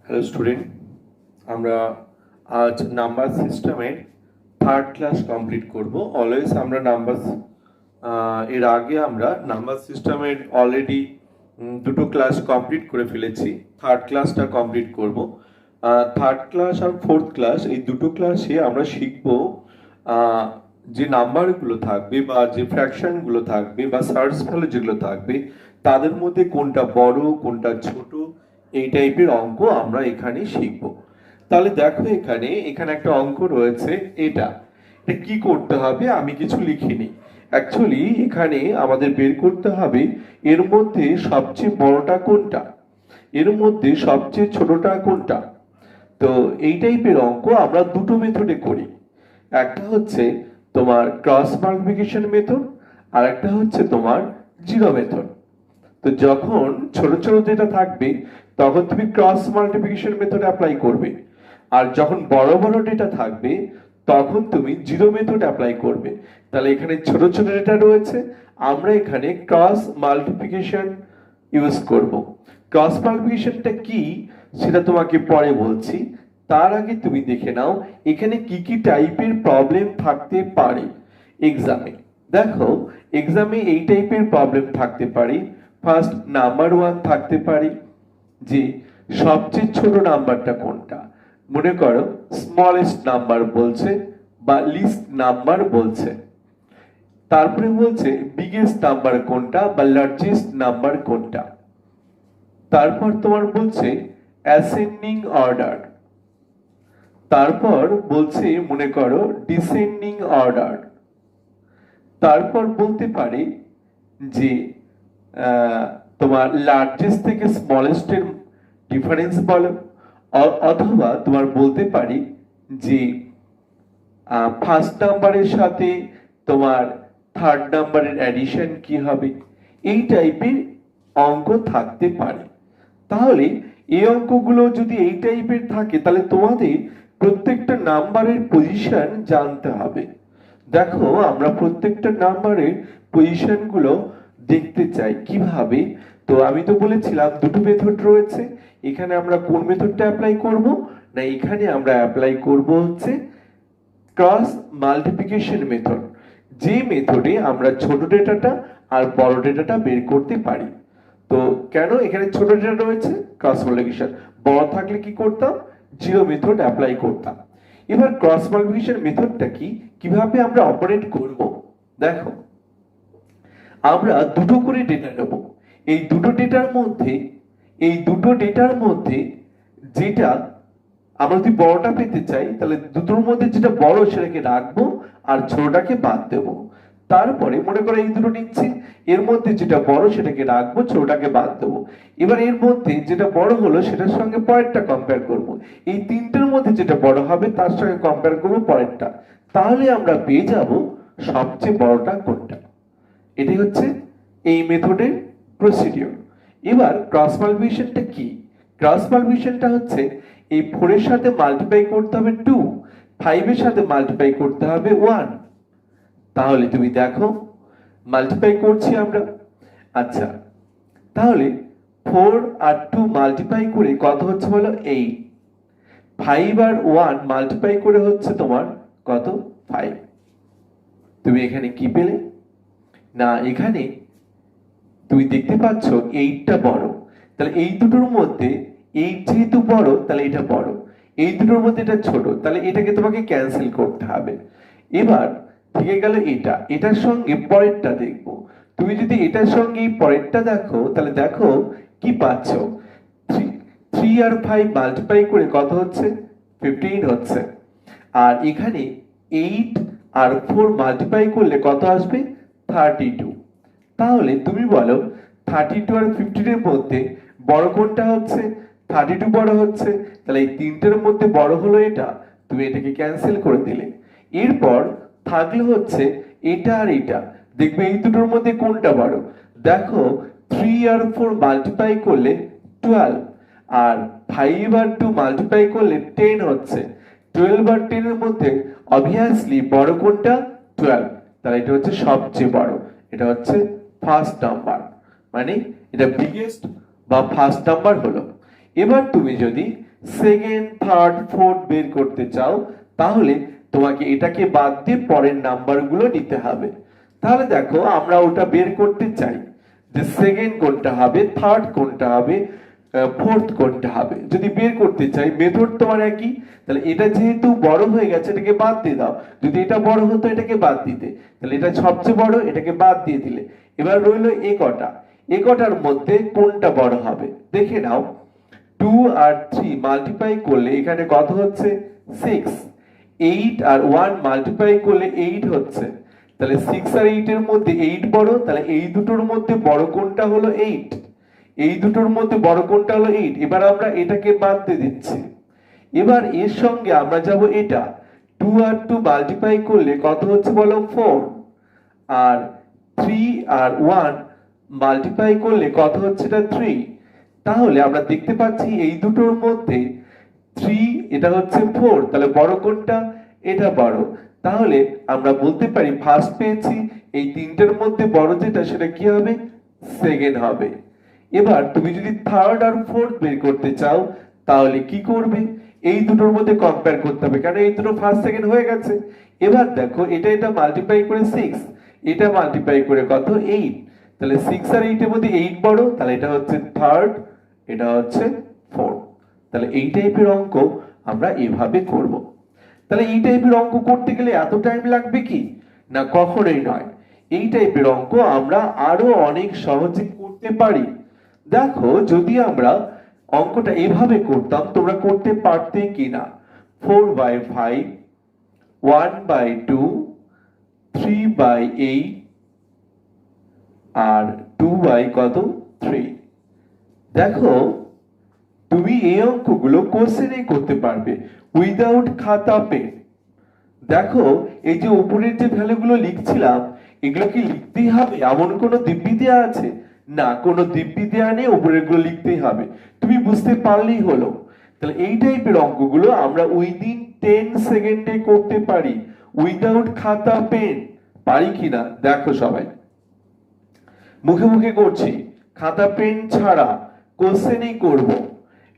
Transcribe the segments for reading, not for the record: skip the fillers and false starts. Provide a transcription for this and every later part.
Hello student, আমরা আজ number সিস্টেমের থার্ড ক্লাস কমপ্লিট করব। অলওয়েজ আমরা এর আগে আমরা নাম্বার সিস্টেমের অলরেডি দুটো ক্লাস কমপ্লিট করে ফেলেছি। থার্ড ক্লাসটা কমপ্লিট করব। থার্ড ক্লাস আর ফোর্থ ক্লাস এই দুটো ক্লাসে আমরা শিখব যে নাম্বারগুলো থাকবে বা যে ফ্র্যাকশনগুলো থাকবে বা সার্চ ভ্যালু যেগুলো থাকবে তাদের মধ্যে কোনটা বড় কোনটা ছোট এই টাইপের অঙ্ক আমরা এখানে শিখব। তাহলে দেখো এখানে একটা অঙ্ক রয়েছে। এটা কি করতে হবে, আমি কিছু লিখিনি। অ্যাকচুয়ালি এখানে আমাদের বের করতে হবে এর মধ্যে সবচেয়ে বড়টা কোনটা, এর মধ্যে সবচেয়ে ছোটটা কোনটা। তো এই টাইপের অঙ্ক আমরা দুটো মেথডে করি। একটা হচ্ছে তোমার ক্রস মাল্টিপ্লিকেশন মেথড, আর একটা হচ্ছে তোমার জিরো মেথড। তো যখন ছোট ছোট যেটা থাকবে তখন তুমি ক্রস মাল্টিপ্লিকেশন মেথড অ্যাপ্লাই করবে, আর যখন বড় বড় ডেটা থাকবে তখন তুমি জিরো মেথড অ্যাপ্লাই করবে। তাহলে এখানে ছোট ছোট ডেটা রয়েছে, আমরা এখানে ক্রস মাল্টিপ্লিকেশন ইউজ করব। ক্রস মাল্টিপ্লিকেশনটা কি সেটা তোমাকে পরে বলছি। তার আগে তুমি দেখে নাও এখানে কি কি টাইপের প্রবলেম থাকতে পারে এক্সামে। দেখো এক্সামে এই টাইপের প্রবলেম থাকতে পারে। ফার্স্ট নাম্বার ওয়ান থাকতে পারে যে সবচেয়ে ছোট নাম্বারটা কোনটা। মনে করো স্মলেস্ট নাম্বার বলছে বা লিস্ট নাম্বার বলছে। তারপরে বলছে বিগেস্ট নাম্বার কোনটা বা লার্জেস্ট নাম্বার কোনটা। তারপর তোমার বলছে অ্যাসেন্ডিং অর্ডার। তারপর বলছে মনে করো ডিসেন্ডিং অর্ডার। তারপর বলতে পারে যে তোমার লার্জেস্ট থেকে স্মলেস্টের ডিফারেন্স বলো, অথবা তোমার বলতে পারি যে ফার্স্ট নাম্বারের সাথে তোমার থার্ড নাম্বারের অ্যাডিশন কি হবে। এই টাইপের অঙ্ক থাকতে পারে। তাহলে এই অঙ্কগুলো যদি এই টাইপের থাকে তাহলে তোমাদের প্রত্যেকটা নাম্বারের পজিশন জানতে হবে। দেখো আমরা প্রত্যেকটা নাম্বারের পজিশনগুলো দেখতে চাই কিভাবে। তো আমি তো বলেছিলাম দুটো মেথড রয়েছে। এখানে আমরা কোন মেথডটা অ্যাপ্লাই করব না, এখানে আমরা অ্যাপ্লাই করব হচ্ছে ক্রস মাল্টিপ্লিকেশন মেথড, যে মেথডে আমরা ছোট ডেটাটা আর বড় ডেটাটা বের করতে পারি। তো কেন এখানে ছোট ডেটা রয়েছে ক্রস মাল্টিপ্লিকেশন, বড় থাকলে কি করতাম জিরো মেথড অ্যাপ্লাই করতাম। এবার ক্রস মাল্টিপ্লিকেশন মেথডটা কি, কিভাবে আমরা অপারেট করব। দেখো আমরা দুটো করে ডেটা নেব। এই দুটো ডেটার মধ্যে যেটা আমরা যদি বড়টা পেতে চাই তাহলে দুটোর মধ্যে যেটা বড় সেটাকে রাখবো আর ছোটটাকে বাদ দেব। তারপরে মনে করো এই দুটো নিচ্ছি, এর মধ্যে যেটা বড় সেটাকে রাখবো, ছোটটাকে বাদ দেবো। এবার এর মধ্যে যেটা বড় হলো সেটার সঙ্গে পরেরটা কম্পেয়ার করব। এই তিনটের মধ্যে যেটা বড় হবে তার সঙ্গে কম্পেয়ার করবো পরেরটা। তাহলে আমরা পেয়ে যাব সবচেয়ে বড়টা কোনটা। এটাই হচ্ছে এই মেথডের প্রসিডিওর। এবার ক্রস মাল্টিপ্লিকেশনটা কি, ক্রস মাল্টিপ্লিকেশনটা হচ্ছে এই 4 এর সাথে মাল্টিপ্লাই করতে হবে 2, 5 এর সাথে মাল্টিপ্লাই করতে হবে 1। তাহলে তুমি দেখো মাল্টিপ্লাই করছি আমরা। আচ্ছা তাহলে 4 আর 2 মাল্টিপ্লাই করে কত হচ্ছে বলো 8। 5 আর 1 মাল্টিপ্লাই করে হচ্ছে তোমার কত 5। তুমি এখানে কি পেলে না, এখানে তুমি দেখতে পাচ্ছ 8টা বড়। তাহলে এই দুটোর মধ্যে 8 যেহেতু বড় তাহলে এটা বড়, এই দুটোর মধ্যে এটা ছোট, তাহলে এটাকে তোমাকে ক্যান্সেল করতে হবে। এবার থেকে গেল এটার সঙ্গে পরেরটা দেখবো। তুমি যদি এটার সঙ্গে এই পরেরটা দেখো তাহলে দেখো কি পাচ্ছ, 3 আর 5 মাল্টিপ্লাই করে কত হচ্ছে 15 হচ্ছে। আর এখানে 8 আর 4 মাল্টিপ্লাই করলে কত আসবে 32। তাহলে তুমি বলো 32 আর 15 এর মধ্যে বড় কোনটা হচ্ছে, 32 বড় হচ্ছে। তাহলে এই তিনটের মধ্যে বড় হলো এটা, তুমি এটাকে ক্যান্সেল করে দিলে। এরপর থাকলো হচ্ছে এটা আর এটা, দেখবে এই দুটোর মধ্যে কোনটা বড়। দেখো 3 আর 4 মাল্টিপ্লাই করলে 12, আর 5 আর 2 মাল্টিপ্লাই করলে 10 হচ্ছে। 12 আর 10 এর মধ্যে অবভিয়াসলি বড় কোনটা 12, তাহলে এটা হচ্ছে সবচেয়ে বড়, এটা হচ্ছে ফার্স্ট নাম্বার, মানে এটা বিগেস্ট বা ফার্স্ট নাম্বার হলো। এবার তুমি যদি সেকেন্ড থার্ড ফোর্থ বের করতে চাও, তাহলে তোমাকে এটাকে বাদ দিয়ে পরের নাম্বারগুলো নিতে হবে। তাহলে দেখো আমরা ওটা বের করতে চাই যে সেকেন্ড কোনটা হবে, থার্ড কোনটা হবে, ফোর্থ কোনটা হবে। যদি বের করতে চাই মেথড তোমার একই, তাহলে এটা যেহেতু বড় হয়ে গেছে এটাকে বাদ দিয়ে দাও। যদি এটা বড় হতো এটাকে বাদ দিতে, তাহলে এটা সবচেয়ে বড়, এটাকে বাদ দিয়ে দিলে। এবার রইলো এ কটার মধ্যে কোনটা বড় হবে দেখে নাও। 2 আর 3 মাল্টিপ্লাই করলে এখানে কত হচ্ছে 6। 8 আর 1 মাল্টিপ্লাই করলে 8 হচ্ছে। তাহলে 6 আর 8 এর মধ্যে 8 বড়, তাহলে এই দুটোর মধ্যে বড় কোনটা হলো 8। এই দুটোর মধ্যে বড় কোনটা হলো 8। এবার আমরা এটাকে বাদ দিয়ে দিচ্ছি। এবার এর সঙ্গে আমরা যাব এটা 2 আর 2 মাল্টিপ্লাই করলে কত হচ্ছে বলো 4। আর 3 আর 1 মাল্টিপ্লাই করলে কত হচ্ছে এটা 3। তাহলে আমরা দেখতে পাচ্ছি এই দুটোর মধ্যে 3 এটা হচ্ছে 4, তাহলে বড় কোনটা, এটা বড়। তাহলে আমরা বলতে পারি ফার্স্ট পেয়েছি, এই তিনটার মধ্যে বড় যেটা সেটা কি হবে, সেকেন্ড হবে। এবার তুমি যদি থার্ড আর ফোর্থ বের করতে চাও তাহলে কি করবে, এই দুটোর মধ্যে কম্পেয়ার করতে হবে, কারণ এই দুটো ফার্স্ট সেকেন্ড হয়ে গেছে। এবার দেখো এটা মাল্টিপ্লাই করে 6, এটা মাল্টিপ্লাই করে কত 8। তাহলে 6 আর 8 এর মধ্যে 8 বড়, তাহলে এটা হচ্ছে থার্ড, এটা হচ্ছে ফোর্থ। তাহলে এই টাইপের অঙ্ক আমরা এভাবে করব। তাহলে এই টাইপের অঙ্ক করতে গেলে এত টাইম লাগবে কি না, কখনোই নয়। এই টাইপের অঙ্ক আমরা আরো অনেক সহজে করতে পারি। দেখো যদি আমরা অঙ্কটা এভাবে করতাম তোমরা করতে পারতে কিনা। 4/5, 1/2, 3/8 আর 2/3। দেখো তুমি এই অঙ্কগুলো কোশ্চেনে করতে পারবে উইদাউট খাতা পেন। দেখো এই যে উপরের যে ভ্যালুগুলো লিখছিলাম এগুলো কি লিখতেই হবে, এমন কোনো দিব্যি দেয়া আছে না, কোনো দিব্যি দেয়া নেই, উপরের গুলো লিখতেই হবে। তুমি বুঝতে পারলেই হলো। তাহলে এই টাইপের অঙ্কগুলো আমরা উইদিন 10 সেকেন্ডে করতে পারি উইদাউট খাতা পেন। পারি কিনা দেখো সবাই, মুখে মুখে করছি, খাতা পেন ছাড়া কোশ্চেনই করব।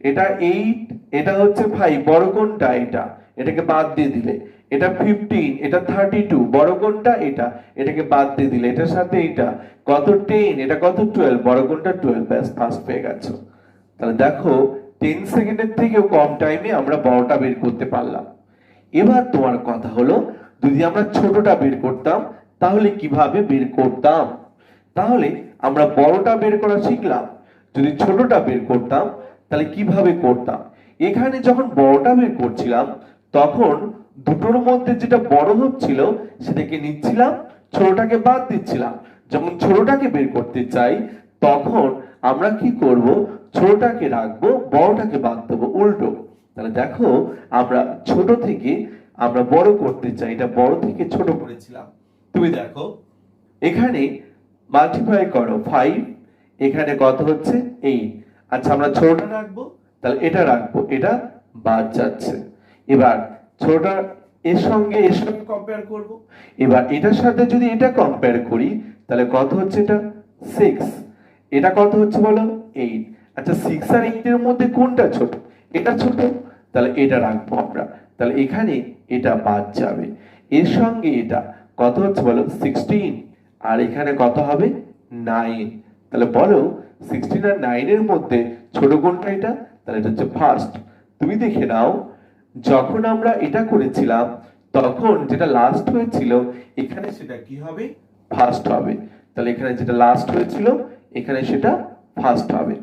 এটা 8, এটা হচ্ছে 5, বড় কোনটা, এটা, এটাকে বাদ দিয়ে দিলে। এটা 15, এটা 32, বড় কোনটা, এটা, এটাকে বাদ দিয়ে দিলে। এটার সাথে এটা কত 10, এটা কত 12, বড় কোনটা 12, ব্যাস ফার্স্ট পেয়ে গেছো। তাহলে দেখো 10 সেকেন্ডের থেকেও কম টাইমে আমরা বড়টা বের করতে পারলাম। এবার তোমার কথা হলো যদি আমরা ছোটটা বের করতাম তাহলে কিভাবে বের করতাম। তাহলে আমরা বড়টা বের করা শিখলাম, যদি ছোটটা বের করতাম তাহলে কিভাবে করতাম। এখানে যখন বড়টা বের করছিলাম তখন দুটোর মধ্যে যেটা বড় হচ্ছিল সেটাকে নিচ্ছিলাম, ছোটটাকে বাদ দিচ্ছিলাম। যখন ছোটটাকে বের করতে চাই তখন আমরা কি করব, ছোটটাকে রাখবো, বড়টাকে বাদ দেবো, উল্টো। তাহলে দেখো আমরা ছোট থেকে আমরা বড় করতে চাই, এটা বড় থেকে ছোট করেছিলাম। তুমি দেখো এখানে মাল্টিপ্লাই করো 5, এখানে কত হচ্ছে 8। আচ্ছা আমরা ছোটটা রাখবো, তাহলে এটা রাখবো, এটা বাদ যাচ্ছে। এবার ছোটটা এর সঙ্গে কম্পেয়ার করব। এবার এটার সাথে যদি এটা কম্পেয়ার করি তাহলে কত হচ্ছে, এটা 6, এটা কত হচ্ছে বলো 8। আচ্ছা 6 আর 8 এর মধ্যে কোনটা ছোট, এটা ছোট, তাহলে এটা রাখবো আমরা। তাহলে এখানে এটা বাদ যাবে। এর সঙ্গে এটা কত হচ্ছে বলো 16, আর এখানে কত হবে 9। তাহলে বলো 16 আর 9 এর মধ্যে ছোট কোনটা, এটা, তাহলে এটা হচ্ছে ফার্স্ট। তুমি দেখে নাও যখন আমরা এটা করেছিলাম তখন যেটা লাস্ট হয়েছিল এখানে সেটা কি হবে, ফার্স্ট হবে। তাহলে এখানে যেটা লাস্ট হয়েছিল এখানে সেটা ফার্স্ট হবে।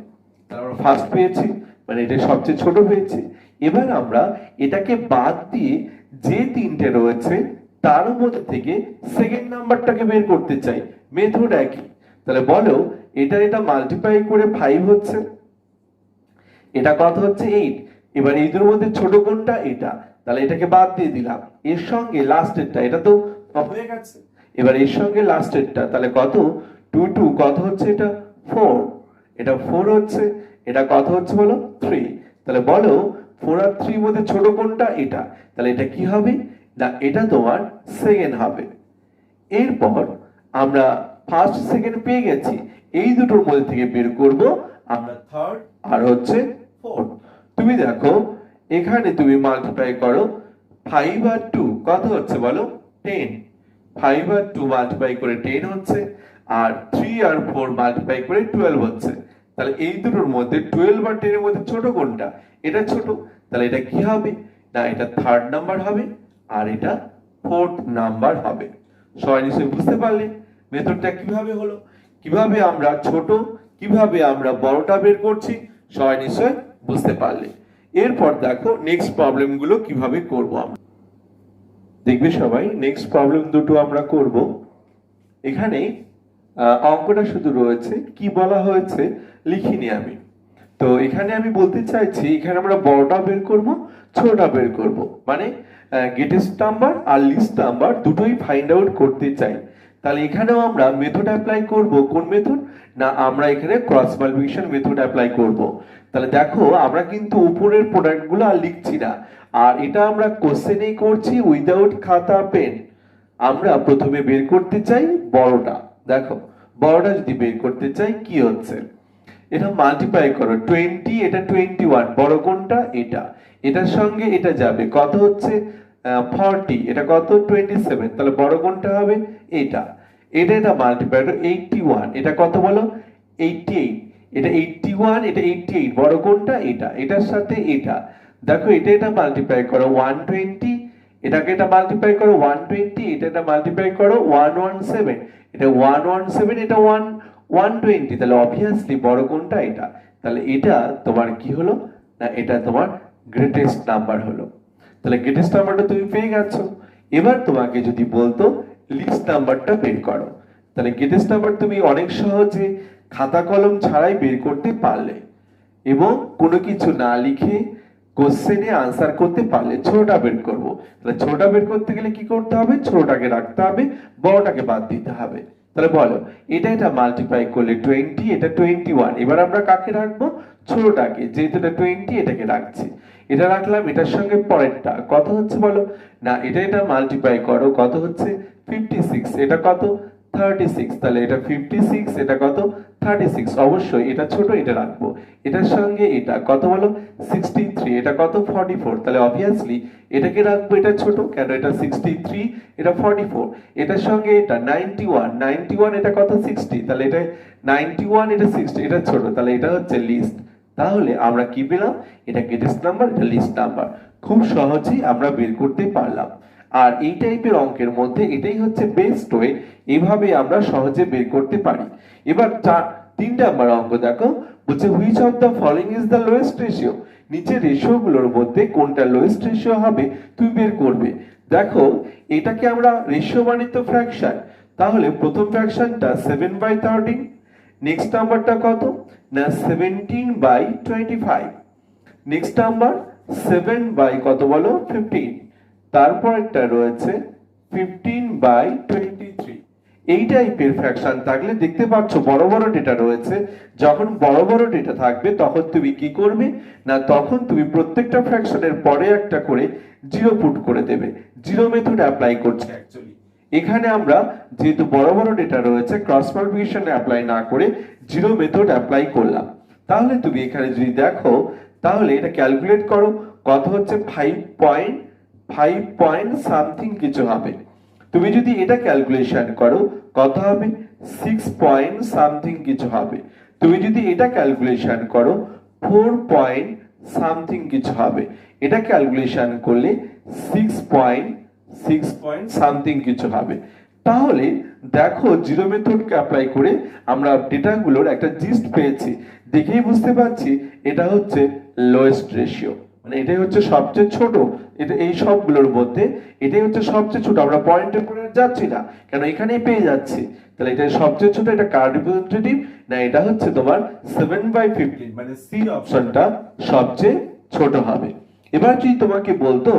তাহলে আমরা ফার্স্ট পেয়েছি, মানে এটা সবচেয়ে ছোট হয়েছে। এবার আমরা এটাকে বাদ দিয়ে যে তিনটে রয়েছে তার মধ্যে থেকে সেকেন্ড নাম্বারটাকে বের করতে চাই, মেথড একই। তাহলে বলো এটা মাল্টিপ্লাই করে 5 হচ্ছে, এটা কত হচ্ছে 8। এবার এই দুটোর মধ্যে ছোট কোনটা, এটা, তাহলে এটাকে বাদ দিয়ে দিলাম। এর সঙ্গে লাস্টেরটা, এটা তো হয়ে গেছে। এবার এর সঙ্গে লাস্টেরটা, তাহলে কত 2 2 কত হচ্ছে, এটা 4, এটা 4 হচ্ছে, এটা কত হচ্ছে বলো 3। তাহলে বলো 4 আর 3 মধ্যে ছোট কোনটা, এটা, তাহলে এটা কি হবে না, এটা তোমার সেকেন্ড হবে। এরপর আমরা ফার্স্ট সেকেন্ড পেয়ে গেছি, এই দুটোর মধ্যে থেকে বের করব আমরা থার্ড আর হচ্ছে ফোর্থ। তুমি দেখো এখানে তুমি মাল্টিপ্লাই করো 5 আর 2 কত হচ্ছে বলো 10। 5 আর 2 মাল্টিপ্লাই করে 10 হচ্ছে, আর 3 আর 4 মাল্টিপ্লাই করে 12 হচ্ছে। তাহলে এই দুটোর মধ্যে 12 আর 10 এর মধ্যে ছোট কোনটা? এটা ছোট। তাহলে এটা কি হবে? না এটা থার্ড নাম্বার হবে, আর এটা ফোর্থ নাম্বার হবে। সবাই নিশ্চয়ই বুঝতে পারলে মেথডটা কিভাবে হলো, কিভাবে আমরা ছোট কিভাবে আমরা বড়টা বের করছি, সবাই নিশ্চয়ই বুঝতে পারলে। এরপর দেখো নেক্সট প্রবলেম গুলো কিভাবে করব আমরা। দেখবে সবাই নেক্সট প্রবলেম দুটো আমরা করব। এখানে অঙ্কটা শুধু রয়েছে, কি বলা হয়েছে লিখিনি আমি। তো এখানে আমি বলতে চাইছি এখানে আমরা বড়টা বের করব, ছোটটা বের করব, মানে গ্রেটেস্ট নাম্বার আর লিস্ট নাম্বার দুটোই ফাইন্ড আউট করতে চাই। তাহলে এখানেও আমরা মেথড অ্যাপ্লাই করব। কোন মেথড? না আমরা এখানে ক্রস মাল্টিপ্লিকেশন মেথড অ্যাপ্লাই করব। তাহলে দেখো আমরা কিন্তু উপরের প্রোডাক্টগুলো আর লিখছি না, আর এটা আমরা কোশ্চেনেই করছি উইদাউট খাতা পেন। আমরা প্রথমে বের করতে চাই বড়টা। দেখো বড়টা যদি বের করতে চাই কি হচ্ছে, এটা মাল্টিপ্লাই করো 20, এটা 21, বড় কোনটা? এটা। এটার সঙ্গে এটা যাবে, কত হচ্ছে 40, এটা কত 27, তাহলে বড় কোনটা হবে? এটা। এটা মাল্টিপ্লাই করো 81, এটা কত বলো 88, এটা 81, এটা 88, বড় কোনটা? এটা। এটার সাথে এটা দেখো এটা মাল্টিপ্লাই করো 120, এটা মাল্টিপ্লাই করো 120, এটা মাল্টিপ্লাই করো 117, এটা 117, এটা 120, তাহলে অবভিয়াসলি বড় কোনটা? এটা। তাহলে এটা তোমার কি হলো? না এটা তোমার গ্রেটেস্ট নাম্বার হলো। তাহলে গ্রেটেস্ট নাম্বারটা তুমি পেয়ে গেছো। এবার তোমাকে যদি বলতো লিস্ট নাম্বারটা বের করো, তাহলে গ্রেটেস্ট নাম্বার তুমি অনেক সহজে খাতা কলম ছাড়াই বের করতে পারলে এবং কোনো কিছু না লিখে কোশ্চেনে আনসার করতে পারলে। ছোটটা বের করব, তাহলে ছোটটা বের করতে গেলে কি করতে হবে? ছোটটাকে রাখতে হবে, বড়টাকে বাদ দিতে হবে। তাহলে বলো এটা মাল্টিপ্লাই করলে 20, এটা 21, এবার আমরা কাকে রাখবো? ছোটটাকে। যেহেতু এটা 20 এটাকে রাখছি, এটা রাখলাম। এটার সঙ্গে পরেরটা কত হচ্ছে বলো? না এটা মাল্টিপ্লাই করো, কত হচ্ছে 56, এটা কত 36, তাহলে এটা 56, এটা কত 36, অবশ্যই এটা ছোট, এটা রাখবো। এটার সঙ্গে এটা কত বলো 63, এটা কত 44, তাহলে অবভিয়াসলি এটাকে রাখবো, এটা ছোট কেন? এটা 63, এটা 44, এটার সঙ্গে এটা 91, এটা কত 60, তাহলে এটা 91, এটা 60, এটা ছোট, তাহলে এটা হচ্ছে লিস্ট। তাহলে আমরা কি পেলাম? এটা গ্রেটেস্ট নাম্বার, এটা লিস্ট নাম্বার। খুব সহজেই আমরা বের করতে পারলাম। আর এই টাইপের অঙ্কের মধ্যে এটাই হচ্ছে বেস্ট ওয়ে, এভাবে আমরা সহজে বের করতে পারি। এবার 3 নাম্বার অঙ্ক দেখো, বলছে which of the following is the lowest ratio. নিচের রেশিও গুলোর মধ্যে কোনটা লোয়েস্ট রেশিও হবে তুমি বের করবে। দেখো এটাকে আমরা রেশিও মানে তো ফ্র্যাকশন, তাহলে প্রথম ফ্র্যাকশনটা 7/13, নেক্সট নাম্বারটা কত? না 17/25, নেক্সট নাম্বার 7 কত বলো 15, তারপর একটা রয়েছে 15/23। এই টাইপের ফ্র্যাকশন থাকলে দেখতে পাচ্ছ বড় বড় ডেটা রয়েছে। যখন বড় বড় ডেটা থাকবে তখন তুমি কি করবে? না তখন তুমি প্রত্যেকটা ফ্র্যাকশনের পরে একটা করে জিরো পুট করে দেবে। জিরো মেথড অ্যাপ্লাই করছে অ্যাকচুয়ালি। এখানে আমরা যেহেতু বড় বড় ডেটা রয়েছে ক্রস মাল্টিপ্লিকেশন অ্যাপ্লাই না করে জিরো মেথড অ্যাপ্লাই করলাম। তাহলে তুমি এখানে যদি দেখো তাহলে এটা ক্যালকুলেট করো, কত হচ্ছে 5 সামথিং কিছু হবে। তুমি যদি এটা ক্যালকুলেশন করো কত হবে 6 সামথিং কিছু হবে। তুমি যদি এটা ক্যালকুলেশন করো 4 সামথিং কিছু হবে। এটা ক্যালকুলেশন করলে 6 সামথিং কিছু হবে। তাহলে দেখো জিরো মেথডকে অ্যাপ্লাই করে আমরা ডেটাগুলোর একটা জিস্ট পেয়েছি। দেখেই বুঝতে পারছি এটা হচ্ছে লোয়েস্ট রেশিও, মানে এটাই হচ্ছে সবচেয়ে ছোট। এটা এই সবগুলোর মধ্যে এটাই হচ্ছে সবচেয়ে ছোট। আমরা পয়েন্টের পরে যাচ্ছি না কেন, এখানেই পেয়ে যাচ্ছি। তাহলে এটা সবচেয়ে ছোট, এটা কার রিপ্রেজেন্টেটিভ? না এটা হচ্ছে তোমার 7/15, মানে সি অপশনটা সবচেয়ে ছোট হবে। এবার যদি তোমাকে বলতো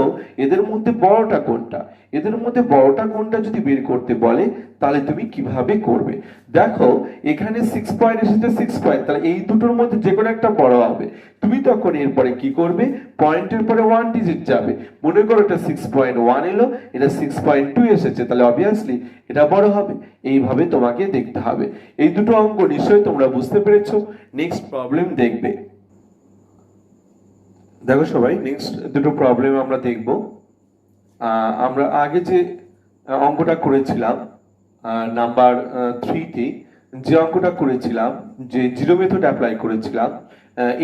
এদের মধ্যে বড়টা কোনটা, এদের মধ্যে বড়টা কোনটা যদি বের করতে বলে তাহলে তুমি কিভাবে করবে? দেখো এখানে 6 এসেছে 6, তাহলে এই দুটোর মধ্যে যে কোনো একটা বড় হবে। তুমি তখন এরপরে কি করবে? পয়েন্টের পরে 1 ডিজিট যাবে। মনে করো এটা 6.1 এলো, এটা 6.2 এসেছে, তাহলে অবভিয়াসলি এটা বড় হবে। এইভাবে তোমাকে দেখতে হবে। এই দুটো অঙ্ক নিশ্চয়ই তোমরা বুঝতে পেরেছো। নেক্সট প্রবলেম দেখবে। দেখো সবাই, নেক্সট দুটো প্রবলেম আমরা দেখব। আমরা আগে যে অঙ্কটা করেছিলাম নাম্বার 3 যে অঙ্কটা করেছিলাম, যে জিরো মেথড অ্যাপ্লাই করেছিলাম,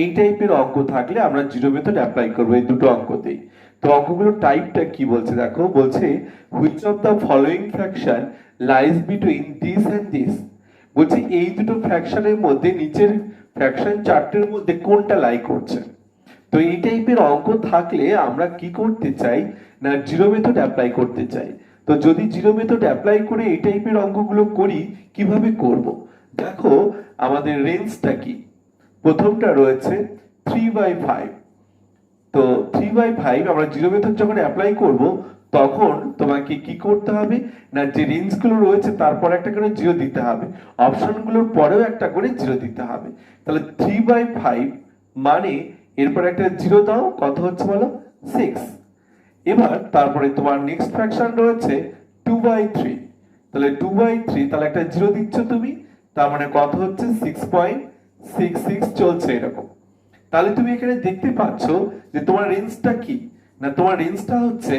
এই টাইপের অঙ্ক থাকলে আমরা জিরো মেথড অ্যাপ্লাই করবো এই দুটো অঙ্কতেই। তো অঙ্কগুলোর টাইপটা কি বলছে দেখো, বলছে which of the following fraction lies between this and this. বলছে এই দুটো ফ্র্যাকশনের মধ্যে, নিচের ফ্র্যাকশন চারটের মধ্যে কোনটা লাই করছে। তো এই টাইপের অঙ্ক থাকলে আমরা কি করতে চাই না, জিরো মেথড অ্যাপ্লাই করতে চাই। তো যদি জিরো মেথড অ্যাপ্লাই করে এই টাইপের অঙ্কগুলো করি, কিভাবে করব দেখো। আমাদের রেঞ্জটা কি, প্রথমটা রয়েছে 3/5। তো 3/5 আমরা জিরো মেথড যখন অ্যাপ্লাই করব, তখন তোমাকে কি করতে হবে না, যে রেঞ্জগুলো রয়েছে তারপর একটা করে জিরো দিতে হবে, অপশনগুলোর পরেও একটা করে জিরো দিতে হবে। তাহলে 3/5 মানে এরপর একটা জিরো দাও, কত হচ্ছে বলো, 6। এবার তারপরে তোমার নেক্সট ফ্র্যাকশন রয়েছে 2/3। তাহলে 2/3, তাহলে একটা জিরো দিচ্ছ তুমি, তার মানে কত হচ্ছে 6.66 চলছে এরকম। তাহলে তুমি এখানে দেখতে পাচ্ছ যে তোমার রেঞ্জটা কি না, তোমার রেঞ্জটা হচ্ছে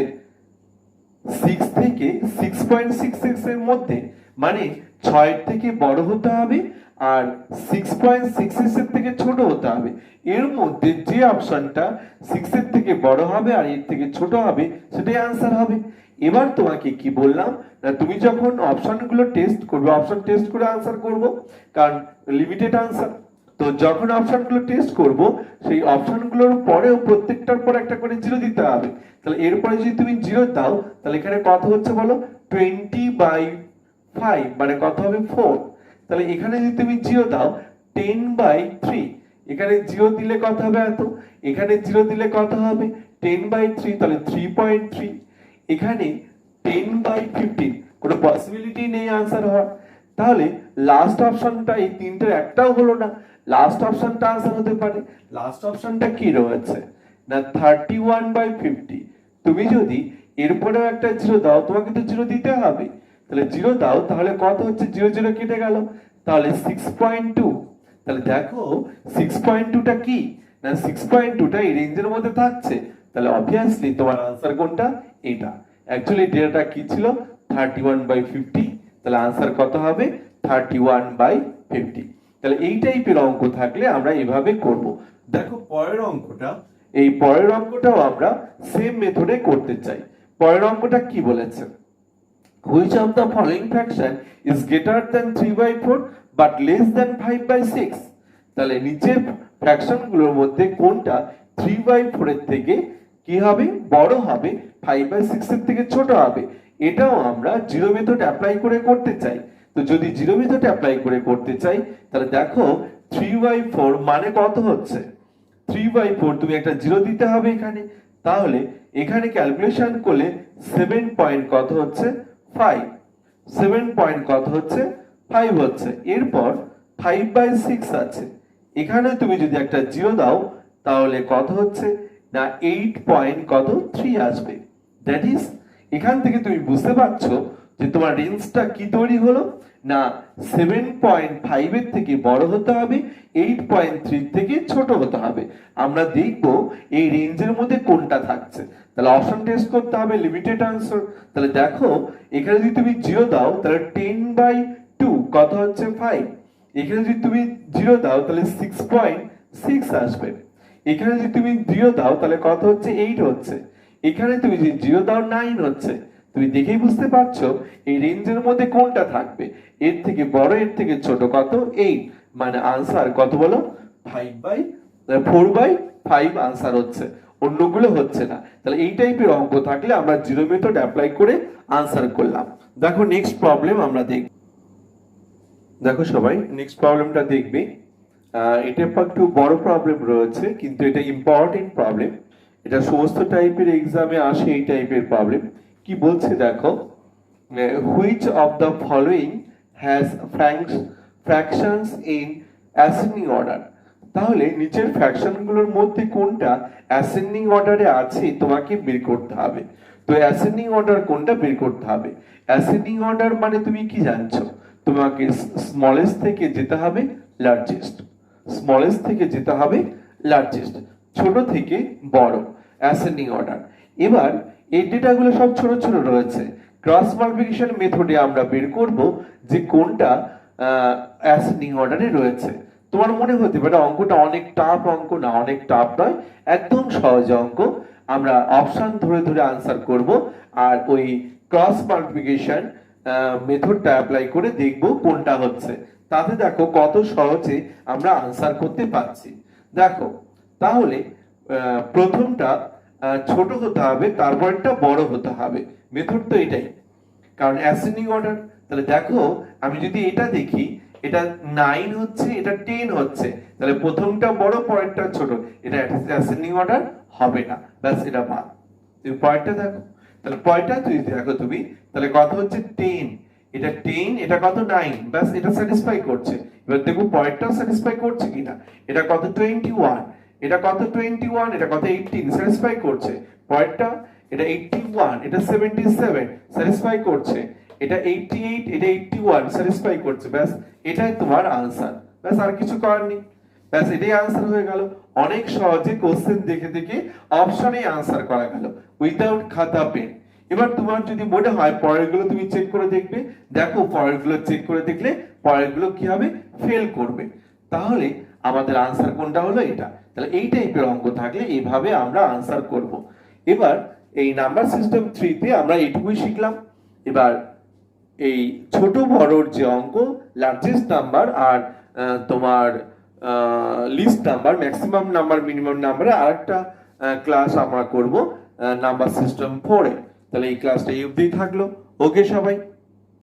6 থেকে 6.66 এর মধ্যে, মানে 6 থেকে বড় হতে হবে আর 6.66 এর থেকে ছোট হতে হবে। এর মধ্যে যে অপশনটা 6 এর থেকে বড় হবে আর এর থেকে ছোট হবে, সেটাই আনসার হবে। এবার তোমাকে কি বললাম না, তুমি যখন অপশনগুলো টেস্ট করবে, অপশন টেস্ট করে আনসার করব, কারণ লিমিটেড আনসার। তো যখন অপশনগুলো টেস্ট করব, সেই অপশনগুলোর পরেও প্রত্যেকটার পর একটা করে জিরো দিতে হবে। তাহলে এরপরে যদি তুমি জিরো দাও, তাহলে এখানে কত হচ্ছে বলো, 20/5 মানে কত হবে 4। তাহলে এখানে যদি তুমি জিরো দাও 10/3, এখানে জিরো দিলে কত হবে এত, এখানে জিরো দিলে কত হবে 10/3, তাহলে 3.3। এখানে 10/15, কোনো পসিবিলিটি নেই আনসার হওয়ার। তাহলে লাস্ট অপশনটা, এই তিনটের একটাও হলো না, লাস্ট অপশনটা আনসার হতে পারে। লাস্ট অপশনটা কি রয়েছে না, 31/50। তুমি যদি এরপরেও একটা জিরো দাও, তোমাকে তো জিরো দিতে হবে, তাহলে জিরো দাও, তাহলে কত হচ্ছে, জিরো জিরো কেটে গেল, তাহলে 6.2। তাহলে দেখো 6.2টা কি না, 6.2টা এই রেঞ্জের মধ্যে থাকছে। তাহলে অবভিয়াসলি তোমার আনসার কোনটা, এটা। অ্যাকচুয়ালি ডেটাটা কি ছিল, 31/50। তাহলে আনসার কত হবে, 31/50। তাহলে এই টাইপের অঙ্ক থাকলে আমরা এভাবে করব। দেখো পরের অঙ্কটা, এই পরের অঙ্কটাও আমরা সেম মেথডে করতে চাই। পরের অঙ্কটা কি বলেছে, which of the following fraction is greater than 3/4 but less than 5/6। তাহলে নিচের ফ্র্যাকশন গুলোর মধ্যে কোনটা 3/4 এর থেকে কি হবে, বড় হবে, 5/6 এর থেকে ছোট হবে। এটাও আমরা জিরো মেথড অ্যাপ্লাই করে করতে চাই। তো যদি জিরো মেথড অ্যাপ্লাই করে করতে চাই, তাহলে দেখো 3/4 মানে কত হচ্ছে, 3/4 তুমি একটা জিরো দিতে হবে এখানে। তাহলে এখানে ক্যালকুলেশন করলে 7 পয়েন্ট কত হচ্ছে 5, 7 পয়েন্ট কত হচ্ছে 5 হচ্ছে। এরপর 5/6 আছে, এখানে তুমি যদি একটা জিরো দাও, তাহলে কত হচ্ছে না 8 পয়েন্ট কত 3 আসবে। দ্যাট ইজ, এখান থেকে তুমি বুঝতে পারছো যে তোমার রেঞ্জটা কি তৈরি হলো না, 7.5 এর থেকে বড় হতে হবে, 8.3 থেকে ছোট হতে হবে। আমরা দেখব এই রেঞ্জের মধ্যে কোনটা থাকছে। তাহলে অপশন টেস্ট করতে হবে, লিমিটেড আনসার। তাহলে দেখো এখানে যদি তুমি জিরো দাও, তাহলে 10/2 কত হচ্ছে 5। এখানে যদি তুমি জিরো দাও, তাহলে 6.6 আসবে। এখানে যদি তুমি জিরো দাও, তাহলে কত হচ্ছে 8 হচ্ছে। এখানে তুমি যদি জিরো দাও 9 হচ্ছে। তুমি দেখেই বুঝতে পারছো এই রেঞ্জের মধ্যে কোনটা থাকবে, এর থেকে বড় এর থেকে ছোট কত 8, মানে আনসার কত বলো 4/5 আনসার হচ্ছে, অন্যগুলো হচ্ছে না। তাহলে এই টাইপের অঙ্ক থাকলে আমরা জিরো মেথড অ্যাপ্লাই করে আনসার করলাম। দেখো নেক্সট প্রবলেম আমরা দেখব। দেখো সবাই, নেক্সট প্রবলেমটা দেখবে। এটা একটু বড় প্রবলেম রয়েছে, কিন্তু এটা ইম্পর্টেন্ট প্রবলেম। এটা সমস্ত টাইপের এক্সামে আসে এই টাইপের প্রবলেম। কি বলছে দেখো, which of the following has fractions in ascending order। তাহলে নিচের ফ্র্যাকশন গুলোর মধ্যে কোনটা অ্যাসেন্ডিং অর্ডারে আছে তোমাকে বের করতে হবে। তো অ্যাসেন্ডিং অর্ডার কোনটা বের করতে হবে। অ্যাসেন্ডিং অর্ডার মানে তুমি কি জানছো, তোমাকে স্মলেস্ট থেকে যেতে হবে লার্জেস্ট, স্মলেস্ট থেকে যেতে হবে লার্জেস্ট। ছোট থেকে বড় অ্যাসেন্ডিং অর্ডার। এবার এই ডেটাগুলো সব ছোট ছোট রয়েছে। ক্রস মাল্টিপ্লিকেশন মেথডে আমরা বের করব যে কোনটা অ্যাসেন্ডিং অর্ডারে রয়েছে। তোমার মনে হতে পারে অঙ্কটা অনেক টাফ অঙ্ক, না অনেক টাফ নয়, একদম সহজ অঙ্ক। আমরা অপশন ধরে ধরে আনসার করব আর ওই ক্রস মাল্টিপ্লিকেশন মেথডটা অ্যাপ্লাই করে দেখব কোনটা হচ্ছে। তাতে দেখো কত সহজে আমরা আনসার করতে পারছি। দেখো তাহলে প্রথমটা ছোট হতে হবে, তারপরটা বড় হতে হবে। মেথড তো এটাই, কারণ অ্যাসেন্ডিং অর্ডার। তাহলে দেখো আমি যদি এটা দেখি, এটা 9 হচ্ছে, এটা 10 হচ্ছে, তাহলে প্রথমটা বড় পরেরটা ছোট, এটা অ্যাসেন্ডিং অর্ডার হবে না, ব্যাস এটা বাদ। তুমি পরেরটা দেখো, তাহলে পরেরটা যদি দেখো তুমি, তাহলে কত হচ্ছে 10, এটা 10, এটা কত 9, ব্যাস এটা স্যাটিসফাই করছে। এবার দেখো পরেরটাও স্যাটিসফাই করছে কিনা, এটা কত 21, এটা কত 21, এটা কত 18, স্যাটিসফাই করছে। পরেরটা এটা 81, এটা 77, স্যাটিসফাই করছে। এটা 88, এটা 81, স্যাটিসফাই করছে। ব্যাস এটাই তোমার আনসার, ব্যাস আর কিছু করার নেই, ব্যাস এটাই আনসার হয়ে গেল। অনেক সহজে কোশ্চেন দেখে দেখে অপশনে আনসার করা গেল উইদাউট খাতা পেন। এবার তোমার যদি মনে হয় পরেরগুলো তুমি চেক করে দেখবে, দেখো পরেরগুলো চেক করে দেখলে পরেরগুলো কি হবে, ফেল করবে। তাহলে আমাদের আনসার কোনটা হলো, এটা। তাহলে এই টাইপের অঙ্ক থাকলে এইভাবে আমরা আনসার করব। এবার এই নাম্বার সিস্টেম 3 তে আমরা এইটুকুই শিখলাম। এবার এই ছোট বড়র যে অঙ্ক, লার্জেস্ট নাম্বার আর তোমার list number, maximum number, minimum নাম্বারে আরেকটা ক্লাস আমরা করব নাম্বার সিস্টেম 4 এ। তাহলে এই ক্লাসটা এই অবধি থাকলো। ওকে সবাই।